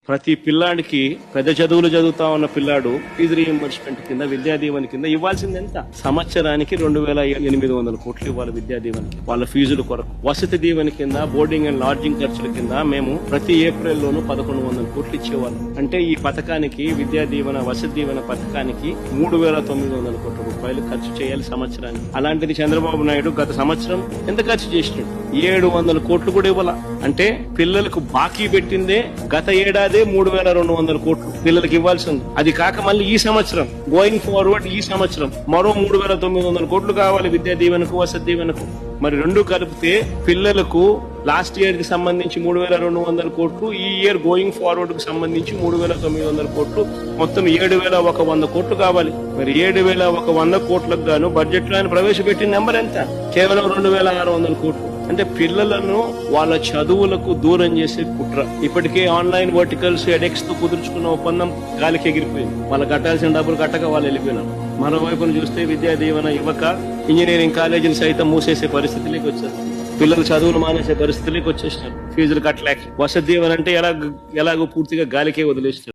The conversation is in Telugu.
ప్రతి పిల్లాడికి పెద్ద చదువులు చదువుతా ఉన్న పిల్లాడు ఫీజు రీఎంబర్స్మెంట్ కింద విద్యా దీవెన కింద ఇవ్వాల్సింది ఎంత? సంవత్సరానికి 2,800 కోట్లు ఇవ్వాలి విద్యా దీవెనకి, వాళ్ళ ఫీజుల కొరకు. వసతి దీవెన కింద, బోర్డింగ్ అండ్ లాడ్జింగ్ ఖర్చుల కింద మేము ప్రతి ఏప్రిల్ లోనూ 1,100 కోట్లు ఇచ్చేవాళ్ళం. అంటే ఈ పథకానికి, విద్యా దీవెన, వసతి దీవెన పథకానికి 3,900 కోట్ల రూపాయలు ఖర్చు చేయాలి సంవత్సరానికి. అలాంటిది చంద్రబాబు నాయుడు గత సంవత్సరం ఎంత ఖర్చు చేసినాడు? 700 కోట్లు కూడా ఇవ్వాల. అంటే పిల్లలకు బాకీ పెట్టిందే గత ఏడాది 3,200 కోట్లు పిల్లలకి ఇవ్వాల్సి ఉంది. అది కాక మళ్ళీ ఈ సంవత్సరం గోయింగ్ ఫార్వర్డ్ ఈ సంవత్సరం మరో 3,900 కోట్లు కావాలి విద్యా దీవెనకు, వసతి దీవెనకు. మరి రెండు కలిపితే పిల్లలకు లాస్ట్ ఇయర్ కి సంబంధించి 3,200 కోట్లు, ఈ ఇయర్ గోయింగ్ ఫార్వర్డ్ కు సంబంధించి 3,900 కోట్లు, మొత్తం 7,100 కోట్లు కావాలి. మరి 7,100 కోట్లకు గాను బడ్జెట్ లో ఆయన ప్రవేశపెట్టిన నెంబర్ ఎంత? కేవలం 2,600 కోట్లు. అంటే పిల్లలను వాళ్ళ చదువులకు దూరం చేసే కుట్ర. ఇప్పటికే ఆన్లైన్ వర్టికల్స్ ఎడెక్స్ తో కుదుర్చుకున్న ఒప్పందం గాలికి ఎగిరిపోయింది. వాళ్ళు కట్టాల్సిన డబ్బులు కట్టక వాళ్ళు వెళ్ళిపోయినారు. మరోవైపును చూస్తే విద్యా దీవెన ఇవ్వక ఇంజనీరింగ్ కాలేజీలు సైతం మూసేసే పరిస్థితిలోకి వచ్చారు. పిల్లలు చదువులు మానేసే పరిస్థితిలోకి వచ్చేసినారు ఫీజులు కట్టలేక. వసతి దీవెన అంటే ఎలాగో పూర్తిగా గాలికే వదిలేసినారు.